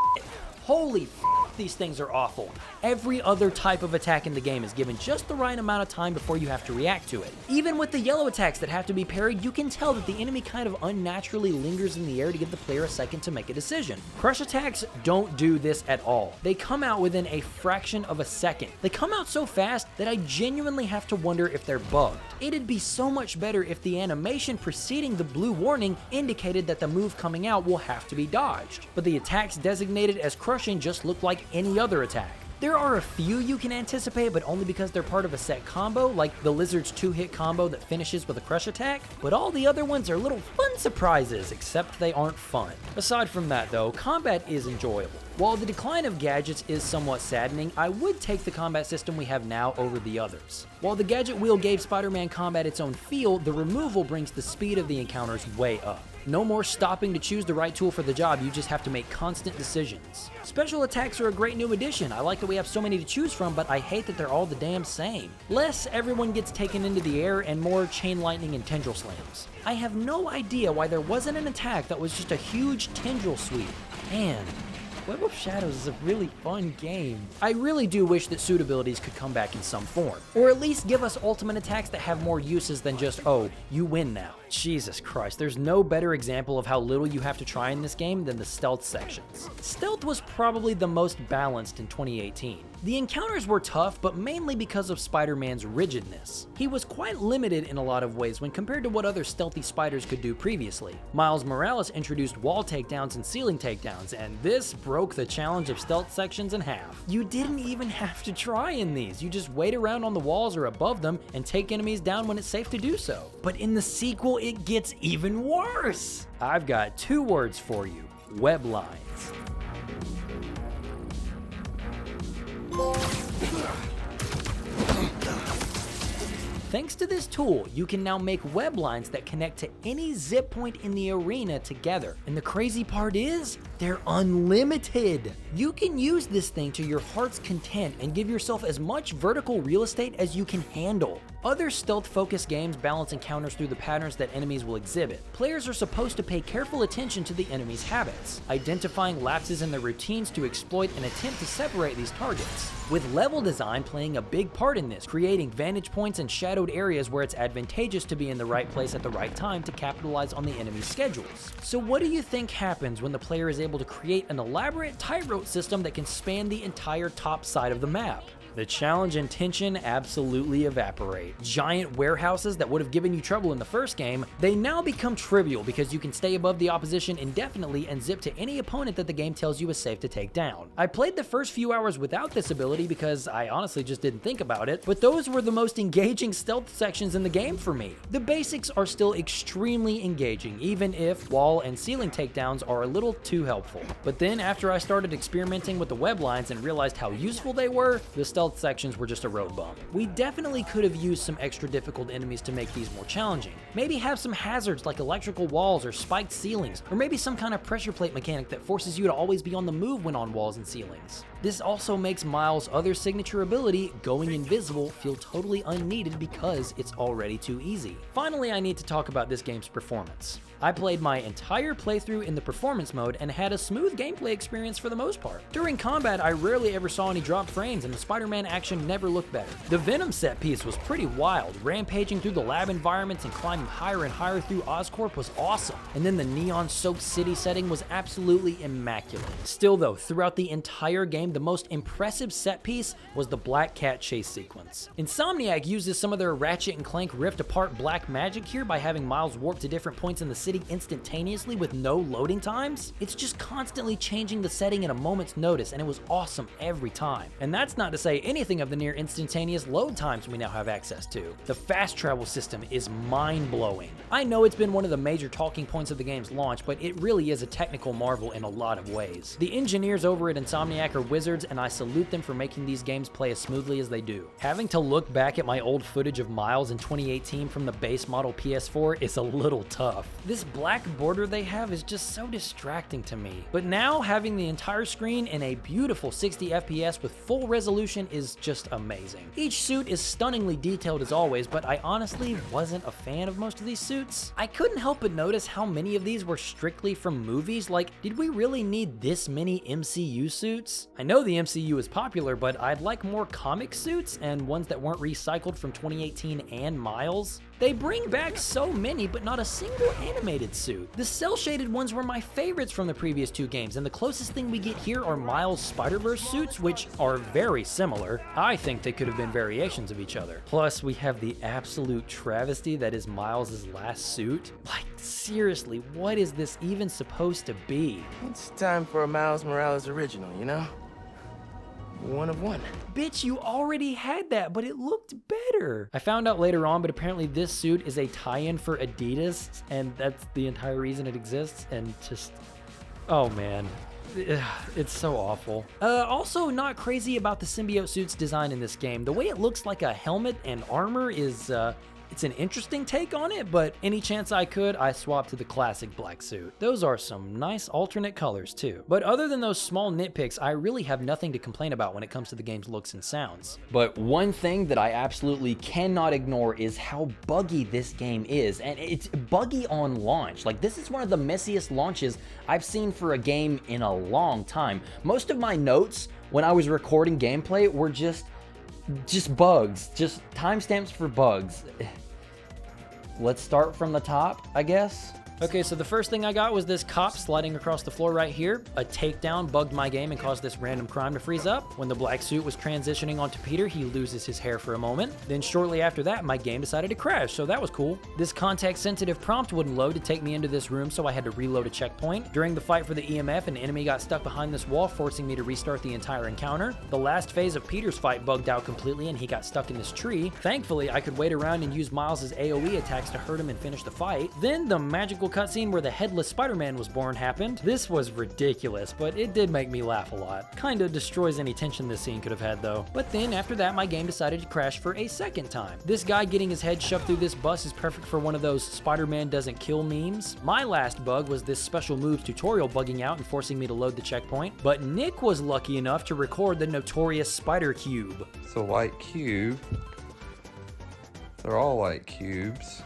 Holy f***, these things are awful. Every other type of attack in the game is given just the right amount of time before you have to react to it. Even with the yellow attacks that have to be parried, you can tell that the enemy kind of unnaturally lingers in the air to give the player a second to make a decision. Crush attacks don't do this at all. They come out within a fraction of a second. They come out so fast that I genuinely have to wonder if they're bugged. It'd be so much better if the animation preceding the blue warning indicated that the move coming out will have to be dodged. But the attacks designated as crushing just look like any other attack. There are a few you can anticipate, but only because they're part of a set combo, like the Lizard's 2-hit combo that finishes with a crush attack, but all the other ones are little fun surprises, except they aren't fun. Aside from that though, combat is enjoyable. While the decline of gadgets is somewhat saddening, I would take the combat system we have now over the others. While the gadget wheel gave Spider-Man combat its own feel, the removal brings the speed of the encounters way up. No more stopping to choose the right tool for the job, you just have to make constant decisions. Special attacks are a great new addition. I like that we have so many to choose from, but I hate that they're all the damn same. Less everyone gets taken into the air and more chain lightning and tendril slams. I have no idea why there wasn't an attack that was just a huge tendril sweep. Man, Web of Shadows is a really fun game. I really do wish that suit abilities could come back in some form, or at least give us ultimate attacks that have more uses than just, oh, you win now. Jesus Christ, there's no better example of how little you have to try in this game than the stealth sections. Stealth was probably the most balanced in 2018. The encounters were tough, but mainly because of Spider-Man's rigidness. He was quite limited in a lot of ways when compared to what other stealthy spiders could do previously. Miles Morales introduced wall takedowns and ceiling takedowns, and this broke the challenge of stealth sections in half. You didn't even have to try in these, you just wait around on the walls or above them and take enemies down when it's safe to do so. But in the sequel, it gets even worse! I've got 2 words for you: web lines. Thanks to this tool, you can now make web lines that connect to any zip point in the arena together. And the crazy part is, they're unlimited. You can use this thing to your heart's content and give yourself as much vertical real estate as you can handle. Other stealth-focused games balance encounters through the patterns that enemies will exhibit. Players are supposed to pay careful attention to the enemy's habits, identifying lapses in their routines to exploit and attempt to separate these targets. With level design playing a big part in this, creating vantage points and shadowed areas where it's advantageous to be in the right place at the right time to capitalize on the enemy's schedules. So what do you think happens when the player is able to create an elaborate tightrope system that can span the entire top side of the map? The challenge and tension absolutely evaporate. Giant warehouses that would have given you trouble in the first game, they now become trivial because you can stay above the opposition indefinitely and zip to any opponent that the game tells you is safe to take down. I played the first few hours without this ability because I honestly just didn't think about it, but those were the most engaging stealth sections in the game for me. The basics are still extremely engaging, even if wall and ceiling takedowns are a little too helpful. But then after I started experimenting with the web lines and realized how useful they were, the stealth sections were just a road bump. We definitely could have used some extra difficult enemies to make these more challenging. Maybe have some hazards like electrical walls or spiked ceilings, or maybe some kind of pressure plate mechanic that forces you to always be on the move when on walls and ceilings. This also makes Miles' other signature ability, going invisible, feel totally unneeded because it's already too easy. Finally, I need to talk about this game's performance. I played my entire playthrough in the performance mode and had a smooth gameplay experience for the most part. During combat, I rarely ever saw any dropped frames and the Spider-Man action never looked better. The Venom set piece was pretty wild. Rampaging through the lab environments and climbing higher and higher through Oscorp was awesome. And then the neon-soaked city setting was absolutely immaculate. Still though, throughout the entire game, the most impressive set piece was the Black Cat chase sequence. Insomniac uses some of their Ratchet and Clank rift apart black magic here by having Miles warp to different points in the city instantaneously with no loading times. It's just constantly changing the setting at a moment's notice, and it was awesome every time. And that's not to say anything of the near instantaneous load times we now have access to. The fast travel system is mind-blowing. I know it's been one of the major talking points of the game's launch, but it really is a technical marvel in a lot of ways. The engineers over at Insomniac are wizards, and I salute them for making these games play as smoothly as they do. Having to look back at my old footage of Miles in 2018 from the base model PS4 is a little tough. This black border they have is just so distracting to me. But now having the entire screen in a beautiful 60 FPS with full resolution is just amazing. Each suit is stunningly detailed as always, but I honestly wasn't a fan of most of these suits. I couldn't help but notice how many of these were strictly from movies. Like, did we really need this many MCU suits? I know the MCU is popular, but I'd like more comic suits and ones that weren't recycled from 2018 and Miles. They bring back so many, but not a single animated suit. The cel-shaded ones were my favorites from the previous two games, and the closest thing we get here are Miles' Spider-Verse suits, which are very similar. I think they could have been variations of each other. Plus, we have the absolute travesty that is Miles' last suit. Like, seriously, what is this even supposed to be? It's time for a Miles Morales original, you know? One of one. Bitch, you already had that, but it looked better. I found out later on, but apparently this suit is a tie-in for Adidas, and that's the entire reason it exists, and just, oh man. It's so awful. Also not crazy about the symbiote suit's design in this game. The way it looks like a helmet and armor is, it's an interesting take on it, but any chance I could, I swapped to the classic black suit. Those are some nice alternate colors too. But other than those small nitpicks, I really have nothing to complain about when it comes to the game's looks and sounds. But one thing that I absolutely cannot ignore is how buggy this game is, and it's buggy on launch. Like, this is one of the messiest launches I've seen for a game in a long time. Most of my notes when I was recording gameplay were just bugs, just timestamps for bugs. Let's start from the top, I guess. Okay, so the first thing I got was this cop sliding across the floor right here. A takedown bugged my game and caused this random crime to freeze up. When the black suit was transitioning onto Peter, he loses his hair for a moment. Then shortly after that, my game decided to crash, so that was cool. This context-sensitive prompt wouldn't load to take me into this room, so I had to reload a checkpoint. During the fight for the EMF, an enemy got stuck behind this wall, forcing me to restart the entire encounter. The last phase of Peter's fight bugged out completely, and he got stuck in this tree. Thankfully, I could wait around and use Miles' AoE attacks to hurt him and finish the fight. Then the magical cutscene where the headless Spider-Man was born happened. This was ridiculous, but it did make me laugh a lot. Kinda destroys any tension this scene could have had though. But then after that, my game decided to crash for a second time. This guy getting his head shoved through this bus is perfect for one of those Spider-Man doesn't kill memes. My last bug was this special moves tutorial bugging out and forcing me to load the checkpoint. But Nick was lucky enough to record the notorious Spider Cube. It's a white cube. They're all white cubes.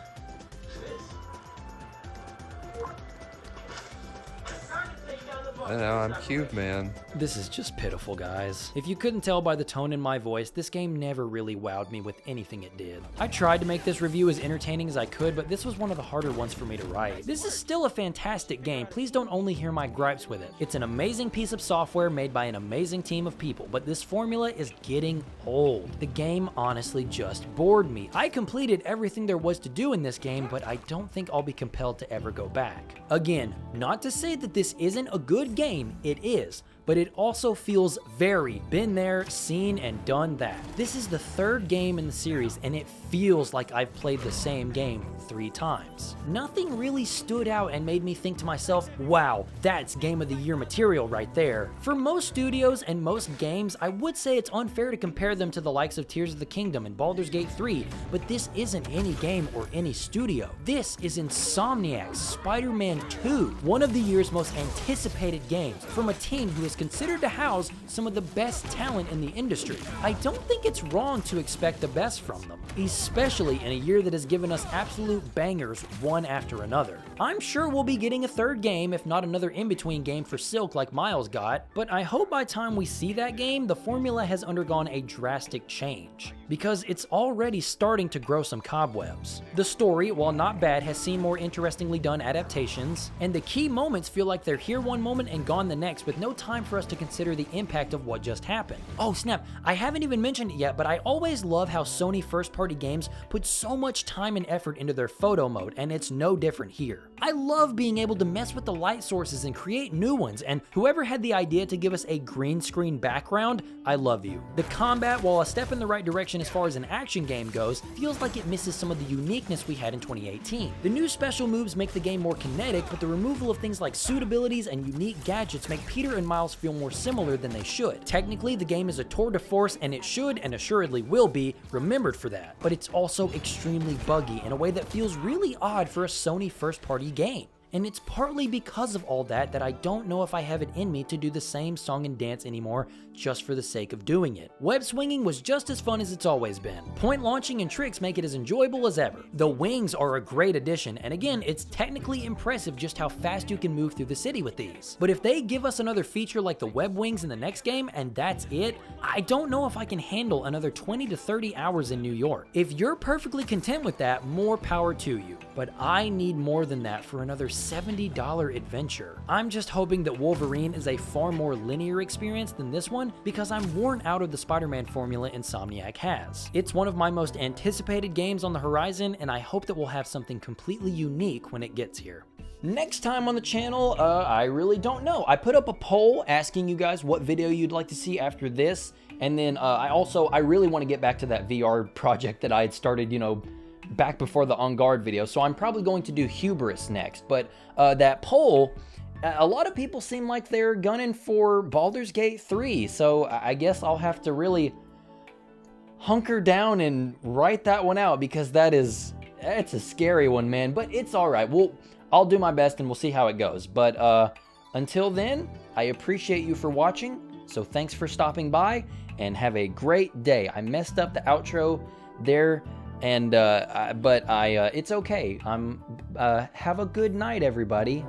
I know, I'm Cube Man. This is just pitiful, guys. If you couldn't tell by the tone in my voice, this game never really wowed me with anything it did. I tried to make this review as entertaining as I could, but this was one of the harder ones for me to write. This is still a fantastic game. Please don't only hear my gripes with it. It's an amazing piece of software made by an amazing team of people, but this formula is getting old. The game honestly just bored me. I completed everything there was to do in this game, but I don't think I'll be compelled to ever go back. Again, not to say that this isn't a good game, it is, but it also feels very been there, seen, and done that. This is the third game in the series, and it feels like I've played the same game 3 times. Nothing really stood out and made me think to myself, wow, that's Game of the Year material right there. For most studios and most games, I would say it's unfair to compare them to the likes of Tears of the Kingdom and Baldur's Gate 3, but this isn't any game or any studio. This is Insomniac's Spider-Man 2, one of the year's most anticipated games, from a team who is considered to house some of the best talent in the industry. I don't think it's wrong to expect the best from them, especially in a year that has given us absolute bangers one after another. I'm sure we'll be getting a third game, if not another in-between game for Silk like Miles got, but I hope by the time we see that game, the formula has undergone a drastic change, because it's already starting to grow some cobwebs. The story, while not bad, has seen more interestingly done adaptations, and the key moments feel like they're here one moment and gone the next, with no time for us to consider the impact of what just happened. Oh snap, I haven't even mentioned it yet, but I always love how Sony first-party games put so much time and effort into their photo mode, and it's no different here. I love being able to mess with the light sources and create new ones, and whoever had the idea to give us a green screen background, I love you. The combat, while a step in the right direction as far as an action game goes, feels like it misses some of the uniqueness we had in 2018. The new special moves make the game more kinetic, but the removal of things like suit abilities and unique gadgets make Peter and Miles feel more similar than they should. Technically, the game is a tour de force, and it should and assuredly will be remembered for that, but it's also extremely buggy in a way that feels really odd for a Sony first-party game. And it's partly because of all that I don't know if I have it in me to do the same song and dance anymore just for the sake of doing it. Web swinging was just as fun as it's always been. Point launching and tricks make it as enjoyable as ever. The wings are a great addition, and again, it's technically impressive just how fast you can move through the city with these. But if they give us another feature like the web wings in the next game and that's it, I don't know if I can handle another 20 to 30 hours in New York. If you're perfectly content with that, more power to you. But I need more than that for another $70 adventure. I'm just hoping that Wolverine is a far more linear experience than this one, because I'm worn out of the Spider-Man formula Insomniac has. It's one of my most anticipated games on the horizon, and I hope that we'll have something completely unique when it gets here. Next time on the channel, I really don't know. I put up a poll asking you guys what video you'd like to see after this, and then I really want to get back to that VR project that I had started, you know, back before the On Guard video, so I'm probably going to do Hubris next. But that poll, a lot of people seem like they're gunning for Baldur's Gate 3, so I guess I'll have to really hunker down and write that one out, because it's a scary one, man, but it's all right. I'll do my best and we'll see how it goes. But until then, I appreciate you for watching, so thanks for stopping by, and have a great day. I messed up the outro there, and but it's okay. Have a good night, everybody.